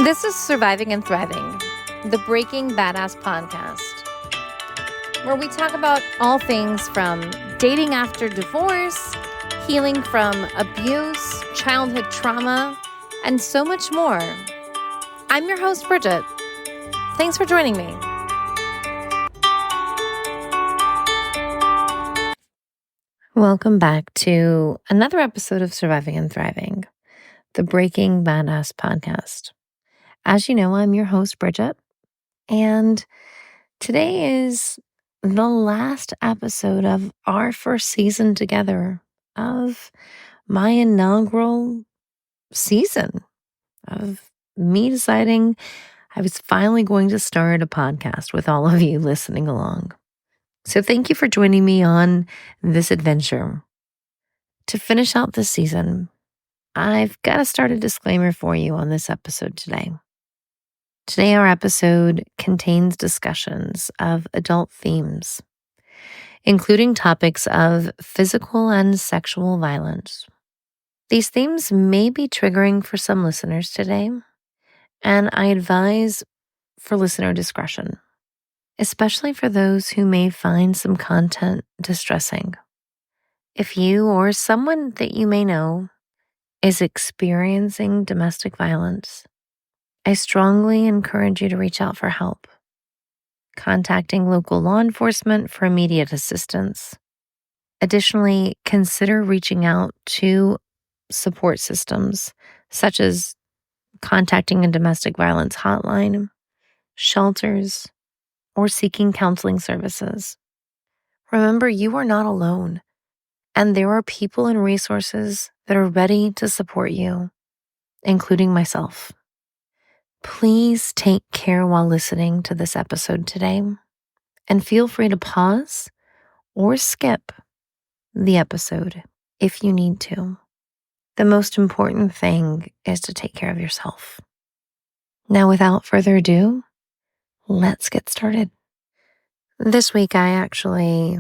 This is Surviving and Thriving, the Breaking Badass podcast, where we talk about all things from dating after divorce, healing from abuse, childhood trauma, and so much more. I'm your host, Bridget. Thanks for joining me. Welcome back to another episode of Surviving and Thriving, the Breaking Badass podcast. As you know, I'm your host, Bridget, and today is the last episode of our first season together of my inaugural season of me deciding I was finally going to start a podcast with all of you listening along. So thank you for joining me on this adventure. To finish out this season, I've got to start a disclaimer for you on this episode today. Today, our episode contains discussions of adult themes, including topics of physical and sexual violence. These themes may be triggering for some listeners today, and I advise for listener discretion, especially for those who may find some content distressing. If you or someone that you may know is experiencing domestic violence, I strongly encourage you to reach out for help, contacting local law enforcement for immediate assistance. Additionally, consider reaching out to support systems, such as contacting a domestic violence hotline, shelters, or seeking counseling services. Remember, you are not alone, and there are people and resources that are ready to support you, including myself. Please take care while listening to this episode today, and feel free to pause or skip the episode if you need to. The most important thing is to take care of yourself. Now, without further ado, let's get started. This week, I actually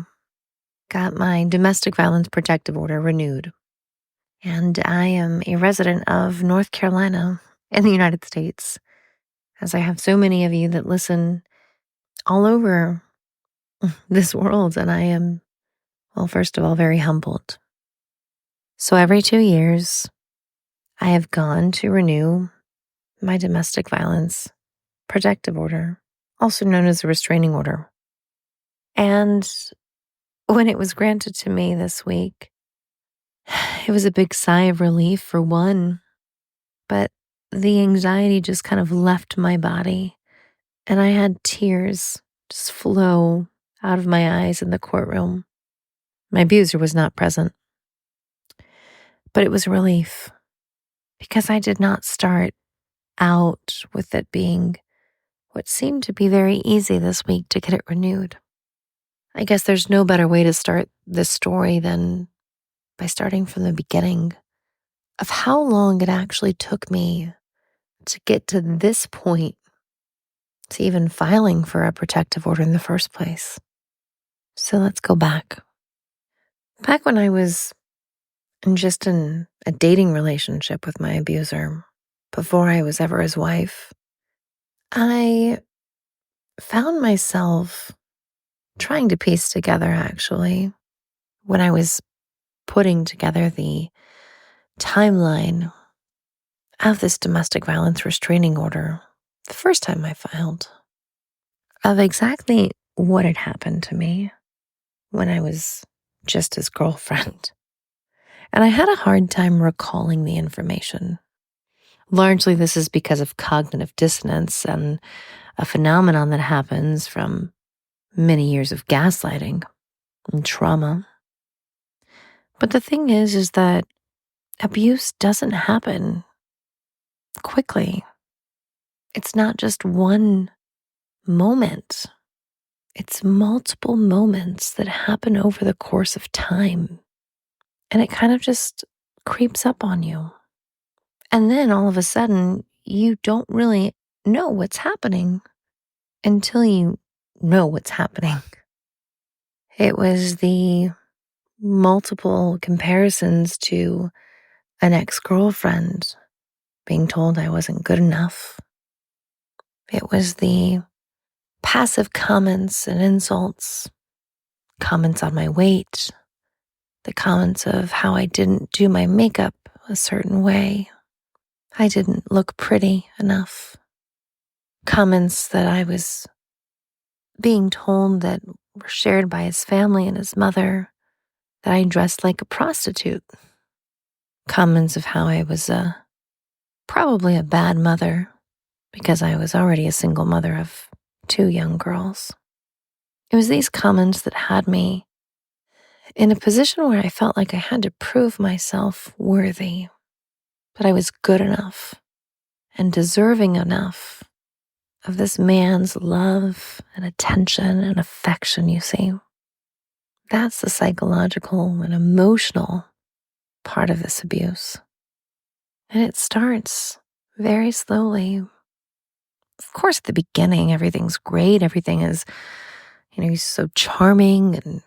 got my domestic violence protective order renewed, and I am a resident of North Carolina in the United States, as I have so many of you that listen all over this world, and I am, well, first of all, very humbled. So every 2 years, I have gone to renew my domestic violence protective order, also known as a restraining order. And when it was granted to me this week, it was a big sigh of relief for one, but the anxiety just kind of left my body, and I had tears just flow out of my eyes in the courtroom. My abuser was not present, but it was a relief because I did not start out with it being what seemed to be very easy this week to get it renewed. I guess there's no better way to start this story than by starting from the beginning of how long it actually took me to get to this point, to even filing for a protective order in the first place. So let's go back. Back when I was just in a dating relationship with my abuser, before I was ever his wife, I found myself trying to piece together, actually, when I was putting together the timeline of this domestic violence restraining order, the first time I filed, of exactly what had happened to me when I was just his girlfriend. And I had a hard time recalling the information. Largely, this is because of cognitive dissonance and a phenomenon that happens from many years of gaslighting and trauma. But the thing is that abuse doesn't happen quickly. It's not just one moment. It's multiple moments that happen over the course of time. And it kind of just creeps up on you. And then all of a sudden, you don't really know what's happening until you know what's happening. It was the multiple comparisons to an ex-girlfriend, being told I wasn't good enough, It was the passive comments and insults, comments on my weight, the comments of how I didn't do my makeup a certain way, I didn't look pretty enough, comments that I was being told that were shared by his family and his mother, that I dressed like a prostitute, comments of how I was probably a bad mother because I was already a single mother of 2 young girls. It was these comments that had me in a position where I felt like I had to prove myself worthy, that I was good enough and deserving enough of this man's love and attention and affection, you see. That's the psychological and emotional part of this abuse. And it starts very slowly. Of course, at the beginning, everything's great. Everything is, he's so charming and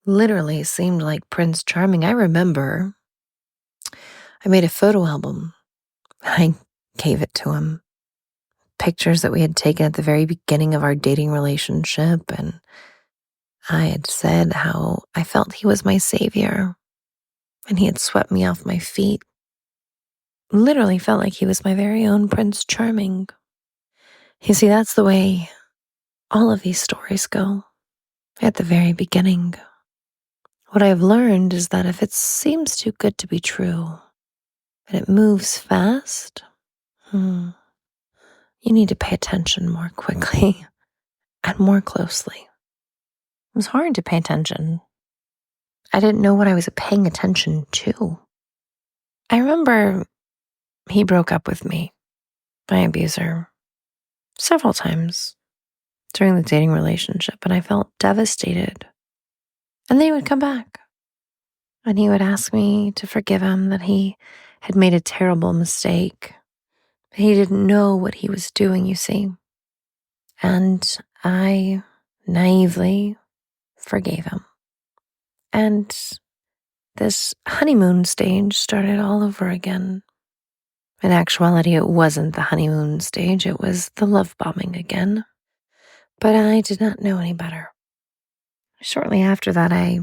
literally seemed like Prince Charming. I remember I made a photo album. I gave it to him. Pictures that we had taken at the very beginning of our dating relationship. And I had said how I felt he was my savior and he had swept me off my feet. Literally felt like he was my very own Prince Charming. You see, that's the way all of these stories go at the very beginning. What I've learned is that if it seems too good to be true and it moves fast, you need to pay attention more quickly and more closely. It was hard to pay attention. I didn't know what I was paying attention to. I remember he broke up with me, my abuser, several times during the dating relationship, and I felt devastated. And then he would come back, and he would ask me to forgive him, that he had made a terrible mistake. He didn't know what he was doing, you see. And I naively forgave him. And this honeymoon stage started all over again. In actuality, it wasn't the honeymoon stage, it was the love bombing again. But I did not know any better. Shortly after that, I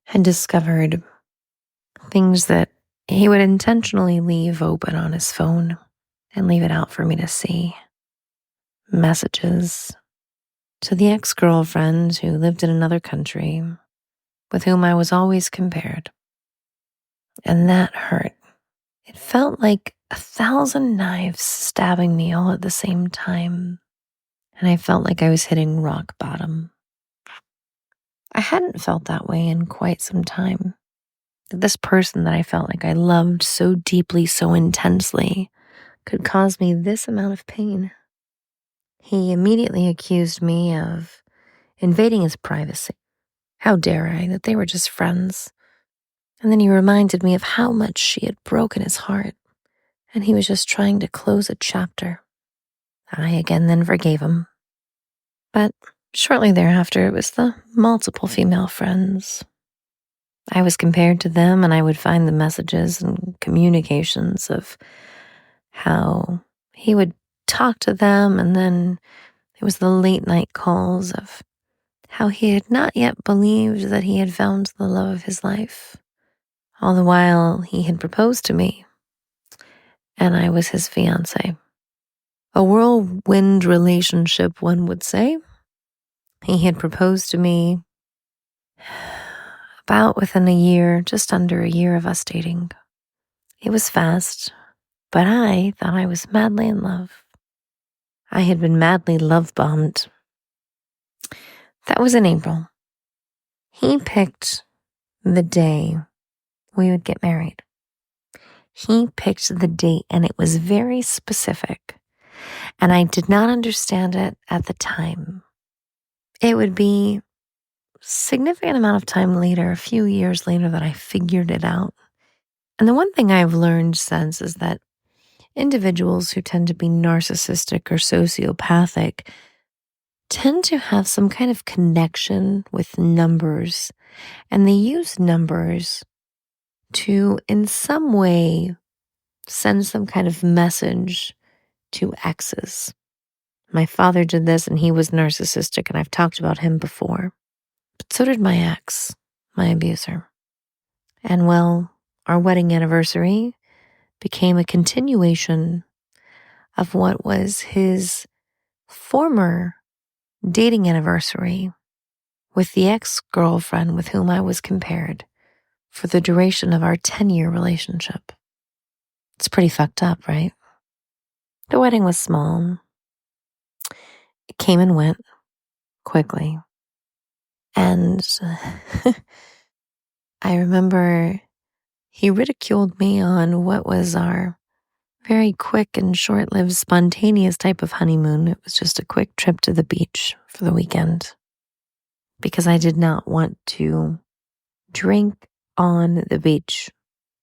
had discovered things that he would intentionally leave open on his phone and leave it out for me to see. Messages to the ex-girlfriend who lived in another country, with whom I was always compared. And that hurt. It felt like 1,000 knives stabbing me all at the same time. And I felt like I was hitting rock bottom. I hadn't felt that way in quite some time. That this person that I felt like I loved so deeply, so intensely, could cause me this amount of pain. He immediately accused me of invading his privacy. How dare I, that they were just friends. And then he reminded me of how much she had broken his heart, and he was just trying to close a chapter. I again then forgave him. But shortly thereafter, it was the multiple female friends. I was compared to them, and I would find the messages and communications of how he would talk to them, and then it was the late night calls of how he had not yet believed that he had found the love of his life. All the while, he had proposed to me, and I was his fiancée. A whirlwind relationship, one would say. He had proposed to me about within a year, just under a year of us dating. It was fast, but I thought I was madly in love. I had been madly love-bombed. That was in April. He picked the day we would get married. He picked the date, and it was very specific, and I did not understand it at the time. It would be a significant amount of time later, a few years later, that I figured it out. And the one thing I've learned since is that individuals who tend to be narcissistic or sociopathic tend to have some kind of connection with numbers, and they use numbers to, in some way, send some kind of message to exes. My father did this and he was narcissistic, and I've talked about him before. But so did my ex, my abuser. And well, our wedding anniversary became a continuation of what was his former dating anniversary with the ex-girlfriend with whom I was compared for the duration of our 10-year relationship. It's pretty fucked up, right? The wedding was small. It came and went quickly. And I remember he ridiculed me on what was our very quick and short-lived spontaneous type of honeymoon. It was just a quick trip to the beach for the weekend because I did not want to drink on the beach.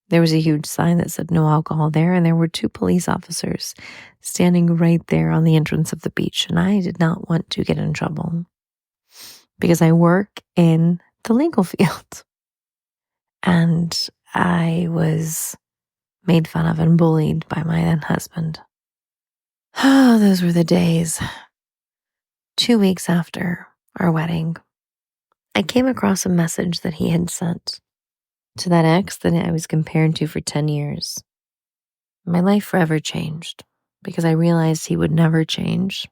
There was a huge sign that said no alcohol there, and there were 2 police officers standing right there on the entrance of the beach, and I did not want to get in trouble because I work in the legal field. And I was made fun of and bullied by my then husband. Oh, those were the days. 2 weeks after our wedding, I came across a message that he had sent to that ex that I was compared to for 10 years. My life forever changed because I realized he would never change.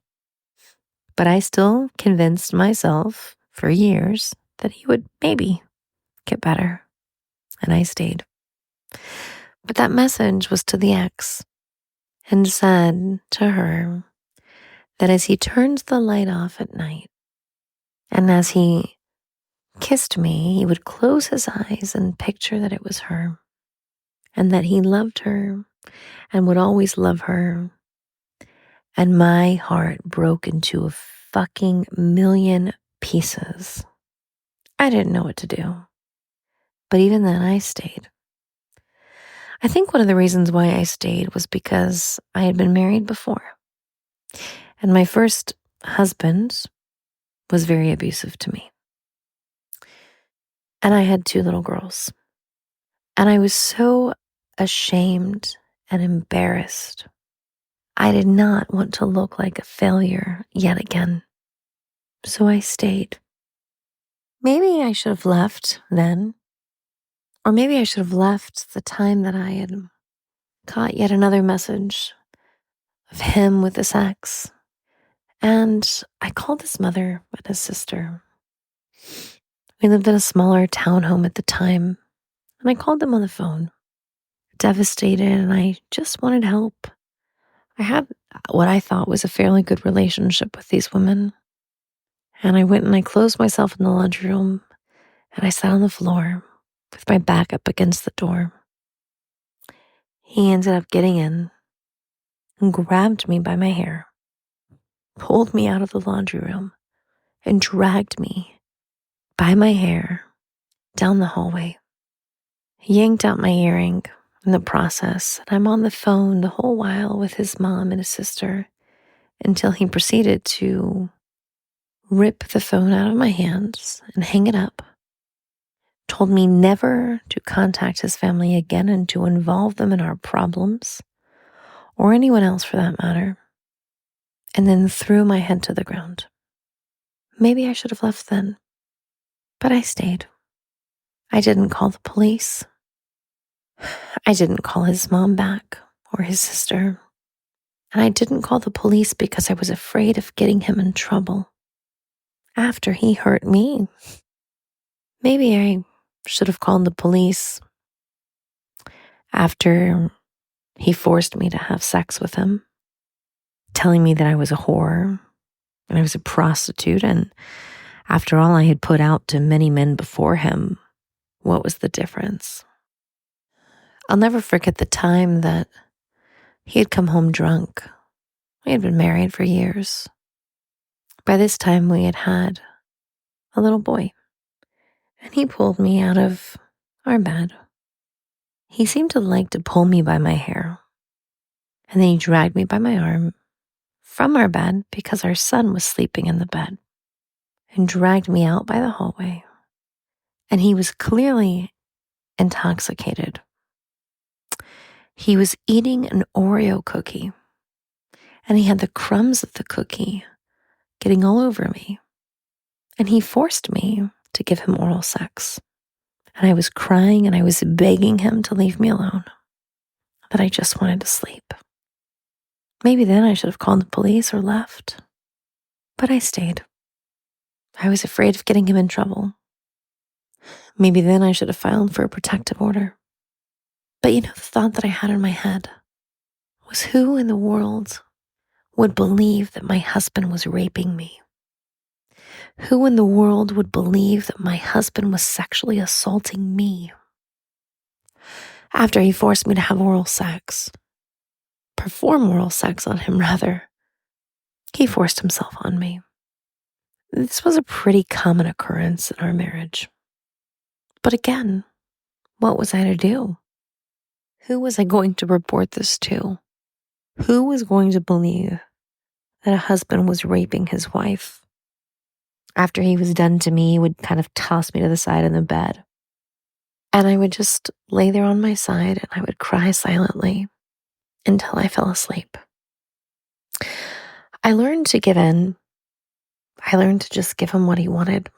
But I still convinced myself for years that he would maybe get better. And I stayed. But that message was to the ex and said to her that as he turns the light off at night and as he kissed me, he would close his eyes and picture that it was her and that he loved her and would always love her. And my heart broke into a fucking million pieces. I didn't know what to do. But even then, I stayed. I think one of the reasons why I stayed was because I had been married before. And my first husband was very abusive to me. And I had 2 little girls. And I was so ashamed and embarrassed. I did not want to look like a failure yet again. So I stayed. Maybe I should have left then. Or maybe I should have left the time that I had caught yet another message of him with his ex. And I called his mother and his sister. We lived in a smaller townhome at the time. And I called them on the phone, devastated, and I just wanted help. I had what I thought was a fairly good relationship with these women. And I went and I closed myself in the laundry room and I sat on the floor with my back up against the door. He ended up getting in and grabbed me by my hair, pulled me out of the laundry room, and dragged me by my hair down the hallway. He yanked out my earring in the process, and I'm on the phone the whole while with his mom and his sister until he proceeded to rip the phone out of my hands and hang it up, told me never to contact his family again and to involve them in our problems, or anyone else for that matter, and then threw my head to the ground. Maybe I should have left then, but I stayed. I didn't call the police. I didn't call his mom back or his sister. And I didn't call the police because I was afraid of getting him in trouble after he hurt me. Maybe I should have called the police after he forced me to have sex with him, telling me that I was a whore and I was a prostitute. And after all I had put out to many men before him, what was the difference? I'll never forget the time that he had come home drunk. We had been married for years. By this time, we had had a little boy, and he pulled me out of our bed. He seemed to like to pull me by my hair, and then he dragged me by my arm from our bed because our son was sleeping in the bed and dragged me out by the hallway. And he was clearly intoxicated. He was eating an Oreo cookie, and he had the crumbs of the cookie getting all over me. And he forced me to give him oral sex. And I was crying and I was begging him to leave me alone, that I just wanted to sleep. Maybe then I should have called the police or left. But I stayed. I was afraid of getting him in trouble. Maybe then I should have filed for a protective order. But the thought that I had in my head was, who in the world would believe that my husband was raping me? Who in the world would believe that my husband was sexually assaulting me? After he forced me to have perform oral sex on him rather, he forced himself on me. This was a pretty common occurrence in our marriage. But again, what was I to do? Who was I going to report this to? Who was going to believe that a husband was raping his wife? After he was done to me, he would kind of toss me to the side of the bed. And I would just lay there on my side and I would cry silently until I fell asleep. I learned to give in. I learned to just give him what he wanted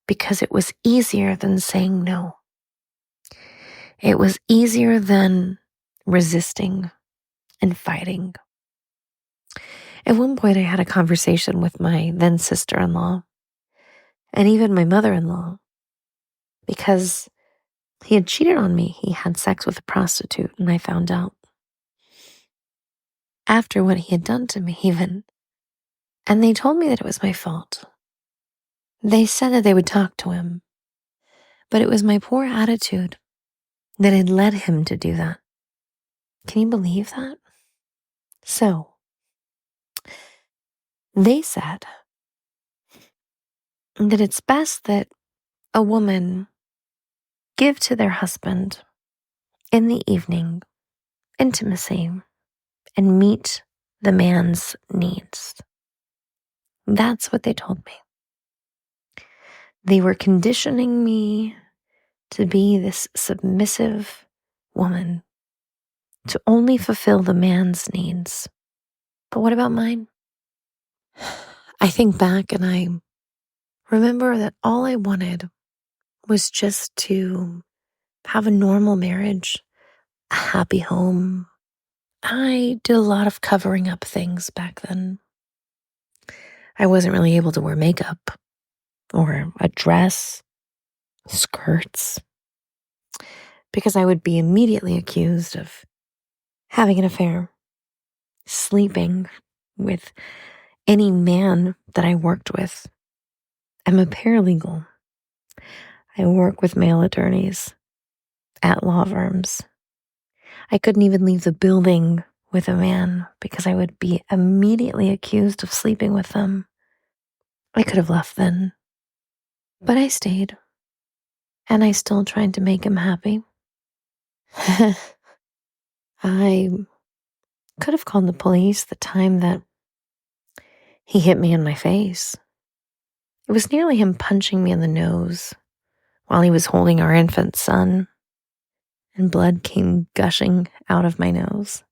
because it was easier than saying no. It was easier than resisting and fighting. At one point, I had a conversation with my then sister-in-law and even my mother-in-law because he had cheated on me. He had sex with a prostitute, and I found out. After what he had done to me even. And they told me that it was my fault. They said that they would talk to him, but it was my poor attitude that had led him to do that. Can you believe that? So, they said that it's best that a woman give to their husband in the evening intimacy and meet the man's needs. That's what they told me. They were conditioning me to be this submissive woman, to only fulfill the man's needs. But what about mine? I think back and I remember that all I wanted was just to have a normal marriage, a happy home. I did a lot of covering up things back then. I wasn't really able to wear makeup or a dress, skirts, because I would be immediately accused of having an affair, sleeping with any man that I worked with. I'm a paralegal. I work with male attorneys at law firms. I couldn't even leave the building with a man because I would be immediately accused of sleeping with them. I could have left then, but I stayed, and I still tried to make him happy. I could have called the police the time that he hit me in my face. It was nearly him punching me in the nose while he was holding our infant son, and blood came gushing out of my nose.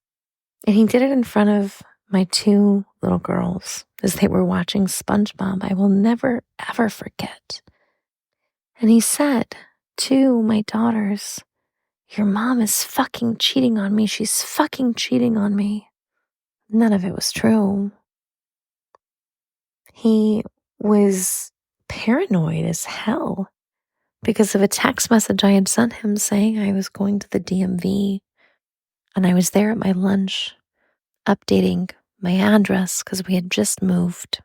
And he did it in front of my 2 little girls as they were watching SpongeBob. I will never, ever forget. And he said to my daughters, "Your mom is fucking cheating on me. She's fucking cheating on me." None of it was true. He was paranoid as hell because of a text message I had sent him saying I was going to the DMV, and I was there at my lunch updating my address because we had just moved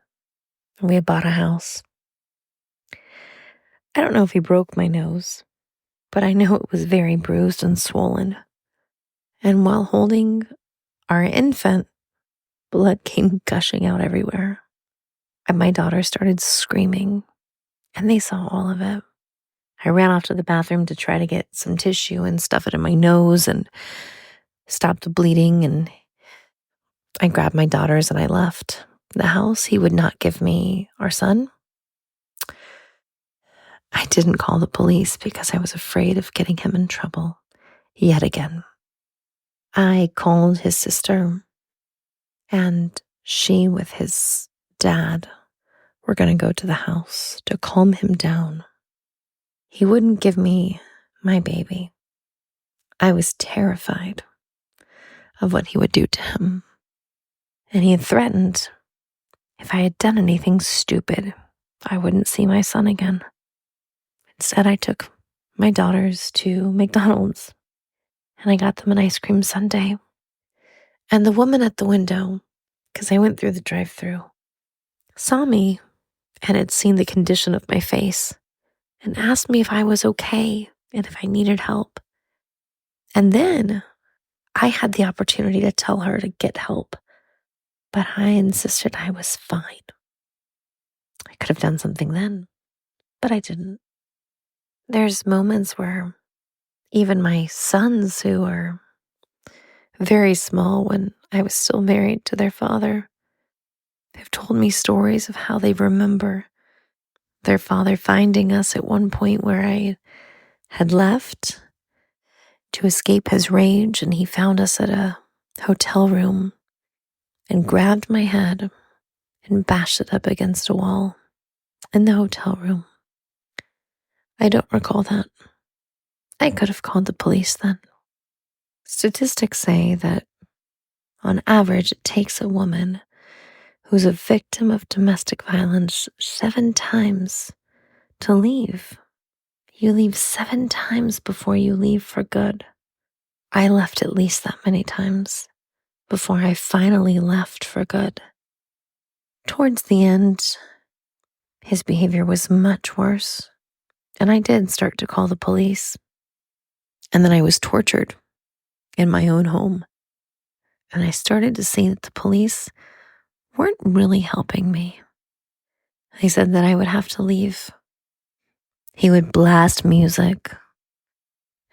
and we had bought a house. I don't know if he broke my nose, but I know it was very bruised and swollen. And while holding our infant, blood came gushing out everywhere. And my daughter started screaming, and they saw all of it. I ran off to the bathroom to try to get some tissue and stuff it in my nose and stop the bleeding. And I grabbed my daughters and I left the house. He would not give me our son. I didn't call the police because I was afraid of getting him in trouble yet again. I called his sister And she, with his dad, were going to go to the house to calm him down. He wouldn't give me my baby. I was terrified of what he would do to him. And he had threatened if I had done anything stupid, I wouldn't see my son again. Instead, I took my daughters to McDonald's and I got them an ice cream sundae. And the woman at the window, because I went through the drive-thru, saw me and had seen the condition of my face and asked me if I was okay and if I needed help. And then I had the opportunity to tell her to get help, but I insisted I was fine. I could have done something then, but I didn't. There's moments where even my sons, who are very small when I was still married to their father, have told me stories of how they remember their father finding us at one point where I had left to escape his rage, and he found us at a hotel room and grabbed my head and bashed it up against a wall in the hotel room. I don't recall that. I could have called the police then. Statistics say that on average, it takes a woman who's a victim of domestic violence 7 times to leave. You leave 7 times before you leave for good. I left at least that many times before I finally left for good. Towards the end, his behavior was much worse, and I did start to call the police. And then I was tortured in my own home. And I started to see that the police weren't really helping me. They said that I would have to leave. He would blast music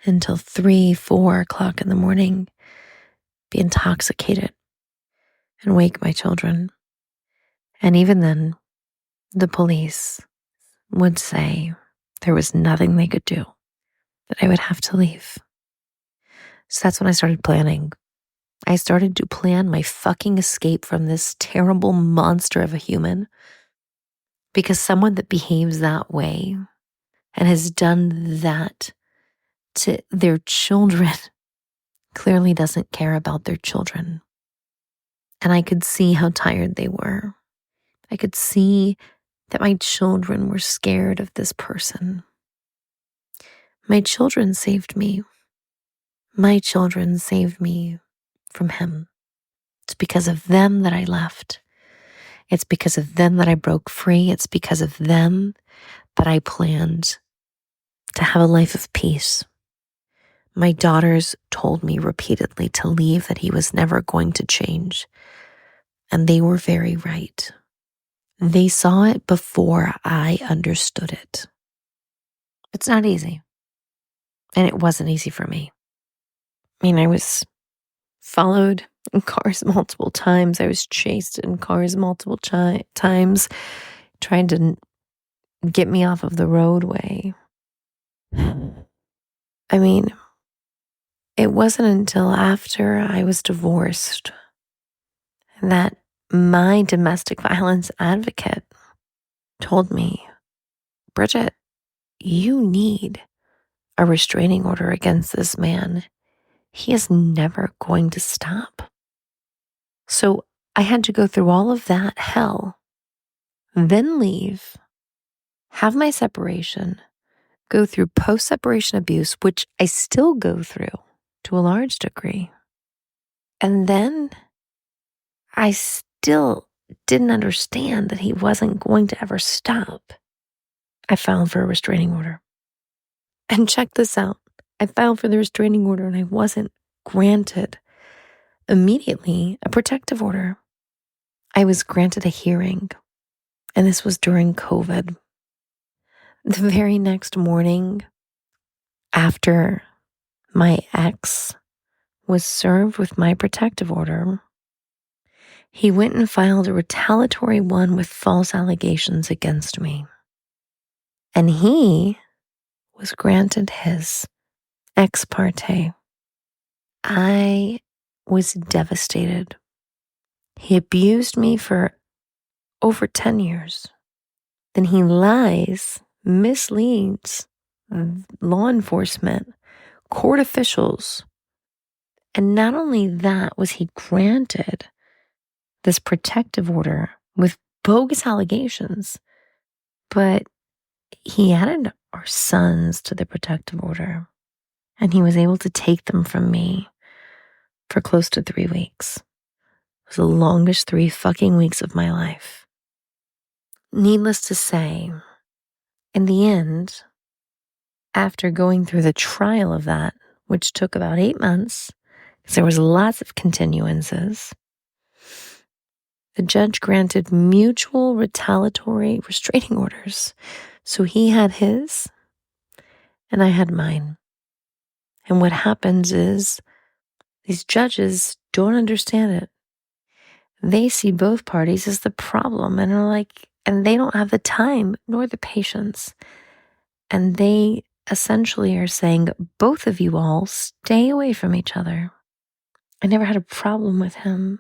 until 3, 4 o'clock in the morning, be intoxicated, and wake my children. And even then, the police would say there was nothing they could do, that I would have to leave. So that's when I started planning. I started to plan my fucking escape from this terrible monster of a human, because someone that behaves that way and has done that to their children clearly doesn't care about their children. And I could see how tired they were. I could see that my children were scared of this person. My children saved me. My children saved me from him. It's because of them that I left. It's because of them that I broke free. It's because of them that I planned to have a life of peace. My daughters told me repeatedly to leave, that he was never going to change. And they were very right. They saw it before I understood it. It's not easy. And it wasn't easy for me. I mean, I was followed in cars multiple times. I was chased in cars multiple times, trying to get me off of the roadway. I mean, it wasn't until after I was divorced that my domestic violence advocate told me, Bridget, you need a restraining order against this man. He is never going to stop. So I had to go through all of that hell, then leave, have my separation, go through post-separation abuse, which I still go through to a large degree. And then I still didn't understand that he wasn't going to ever stop. I filed for a restraining order. And check this out. I filed for the restraining order and I wasn't granted immediately a protective order. I was granted a hearing, and this was during COVID. The very next morning, after my ex was served with my protective order, he went and filed a retaliatory one with false allegations against me. And he was granted his ex parte. I was devastated. He abused me for over 10 years. Then he lies, misleads law enforcement, court officials. And not only that was he granted this protective order with bogus allegations, but he added our sons to the protective order. And he was able to take them from me for close to 3 weeks. It was the longest 3 fucking weeks of my life. Needless to say, in the end, after going through the trial of that, which took about 8 months, because there was lots of continuances, the judge granted mutual retaliatory restraining orders. So he had his, and I had mine. And what happens is these judges don't understand it. They see both parties as the problem and are like, and they don't have the time nor the patience. And they essentially are saying, both of you all stay away from each other. I never had a problem with him.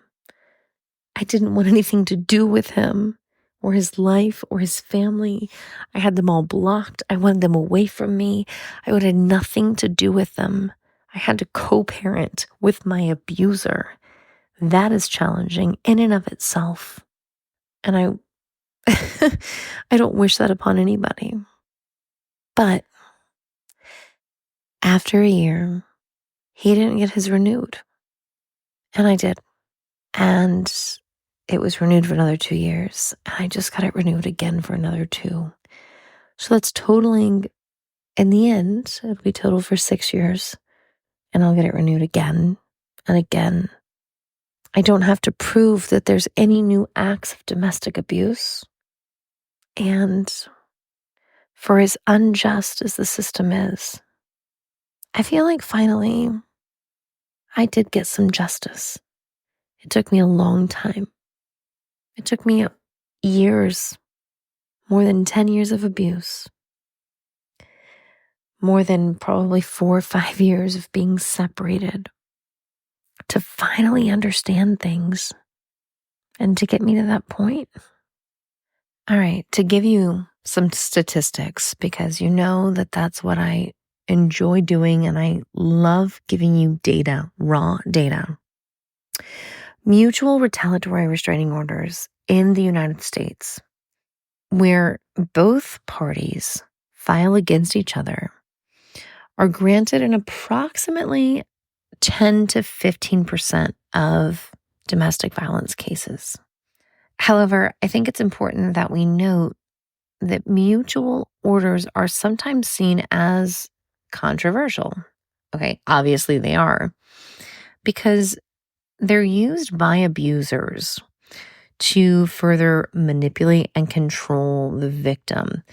I didn't want anything to do with him or his life or his family. I had them all blocked. I wanted them away from me. I wanted nothing to do with them. I had to co-parent with my abuser. That is challenging in and of itself. And I don't wish that upon anybody. But after a year, he didn't get his renewed. And I did. And it was renewed for another 2 years. And I just got it renewed again for another 2. So that's totaling, in the end, it'll be total for 6 years. And I'll get it renewed again and again. I don't have to prove that there's any new acts of domestic abuse. And for as unjust as the system is, I feel like finally I did get some justice. It took me a long time. It took me years, more than 10 years of abuse, more than probably 4 or 5 years of being separated to finally understand things and to get me to that point. All right, to give you some statistics, because you know that that's what I enjoy doing and I love giving you data, raw data. Mutual retaliatory restraining orders in the United States, where both parties file against each other, are granted in approximately 10 to 15% of domestic violence cases. However, I think it's important that we note that mutual orders are sometimes seen as controversial. Okay, obviously they are, because they're used by abusers to further manipulate and control the victim.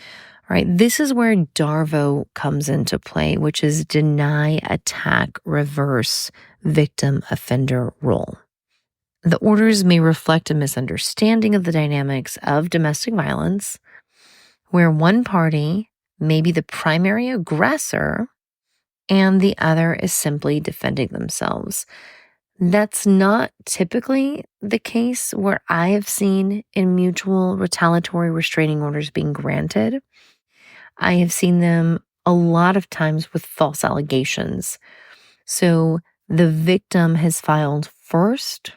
Right? This is where DARVO comes into play, which is deny, attack, reverse, victim, offender role. The orders may reflect a misunderstanding of the dynamics of domestic violence, where one party may be the primary aggressor and the other is simply defending themselves. That's not typically the case where I have seen in mutual retaliatory restraining orders being granted. I have seen them a lot of times with false allegations. So the victim has filed first,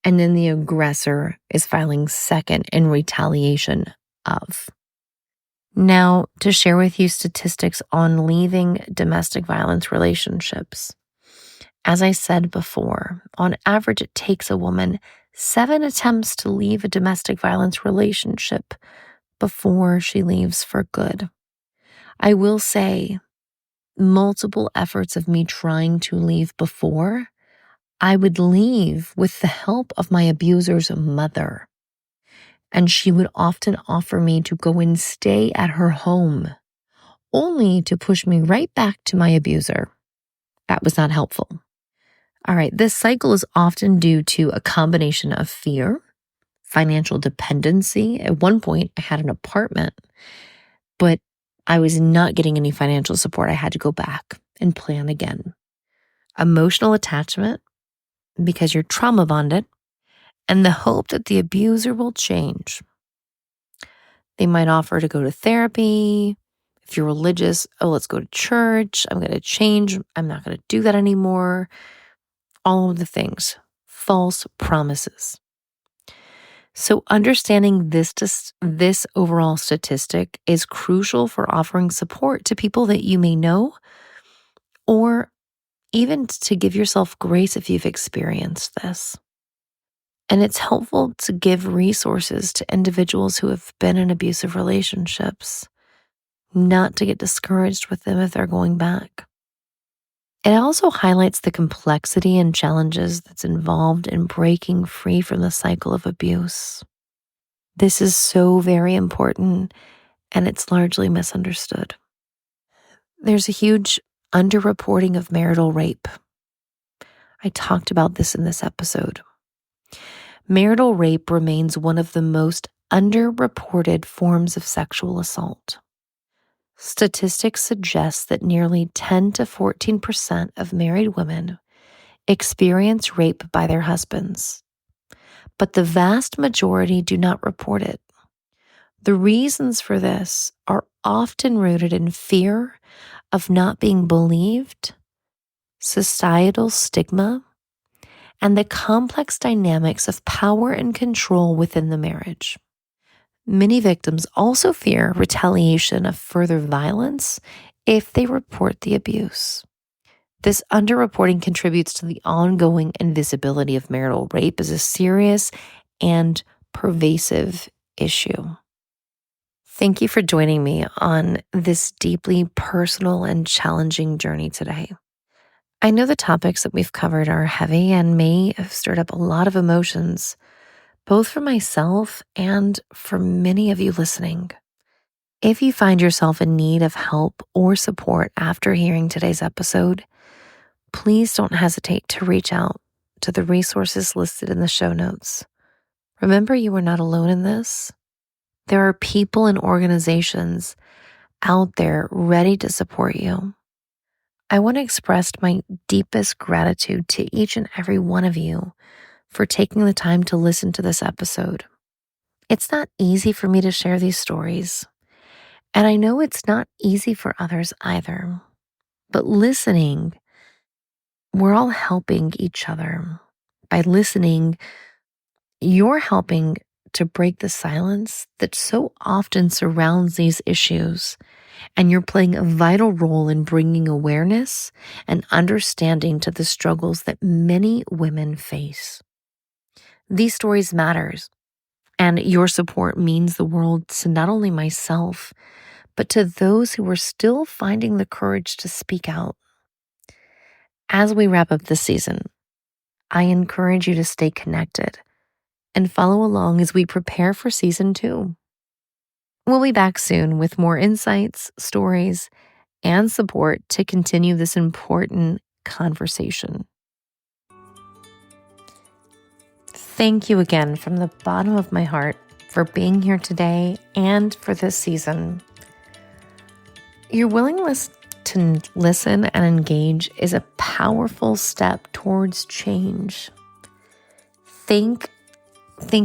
and then the aggressor is filing second in retaliation of. Now, to share with you statistics on leaving domestic violence relationships. As I said before, on average, it takes a woman 7 attempts to leave a domestic violence relationship before she leaves for good. I will say, multiple efforts of me trying to leave before, I would leave with the help of my abuser's mother. And she would often offer me to go and stay at her home, only to push me right back to my abuser. That was not helpful. All right, this cycle is often due to a combination of fear, financial dependency. At one point, I had an apartment, but I was not getting any financial support. I had to go back and plan again. Emotional attachment, because you're trauma bonded, and the hope that the abuser will change. They might offer to go to therapy. If you're religious, oh, let's go to church. I'm going to change. I'm not going to do that anymore. All of the things. False promises. So understanding this overall statistic is crucial for offering support to people that you may know, or even to give yourself grace if you've experienced this. And it's helpful to give resources to individuals who have been in abusive relationships, not to get discouraged with them if they're going back. It also highlights the complexity and challenges that's involved in breaking free from the cycle of abuse. This is so very important, and it's largely misunderstood. There's a huge underreporting of marital rape. I talked about this in this episode. Marital rape remains one of the most underreported forms of sexual assault. Statistics suggest that nearly 10 to 14% of married women experience rape by their husbands, but the vast majority do not report it. The reasons for this are often rooted in fear of not being believed, societal stigma, and the complex dynamics of power and control within the marriage. Many victims also fear retaliation of further violence if they report the abuse. This underreporting contributes to the ongoing invisibility of marital rape as a serious and pervasive issue. Thank you for joining me on this deeply personal and challenging journey today. I know the topics that we've covered are heavy and may have stirred up a lot of emotions, both for myself and for many of you listening. If you find yourself in need of help or support after hearing today's episode, please don't hesitate to reach out to the resources listed in the show notes. Remember, you are not alone in this. There are people and organizations out there ready to support you. I want to express my deepest gratitude to each and every one of you for taking the time to listen to this episode. It's not easy for me to share these stories, and I know it's not easy for others either. But listening, we're all helping each other. By listening, you're helping to break the silence that so often surrounds these issues, and you're playing a vital role in bringing awareness and understanding to the struggles that many women face. These stories matters, and your support means the world to not only myself, but to those who are still finding the courage to speak out. As we wrap up this season, I encourage you to stay connected and follow along as we prepare for season 2. We'll be back soon with more insights, stories, and support to continue this important conversation. Thank you again from the bottom of my heart for being here today and for this season. Your willingness to listen and engage is a powerful step towards change. Thank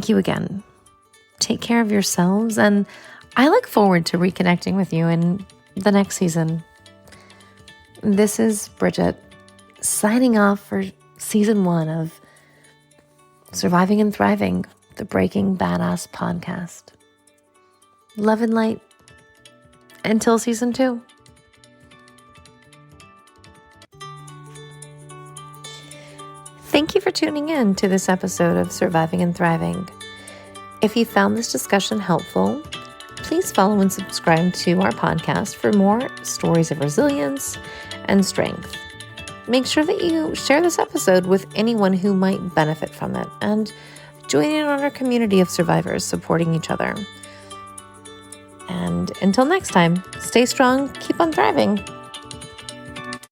you again. Take care of yourselves, and I look forward to reconnecting with you in the next season. This is Bridget signing off for season 1 of Surviving and Thriving, the Breaking Badass podcast. Love and light. Until season 2. Thank you for tuning in to this episode of Surviving and Thriving. If you found this discussion helpful, please follow and subscribe to our podcast for more stories of resilience and strength. Make sure that you share this episode with anyone who might benefit from it, and join in on our community of survivors supporting each other. And until next time, stay strong, keep on thriving.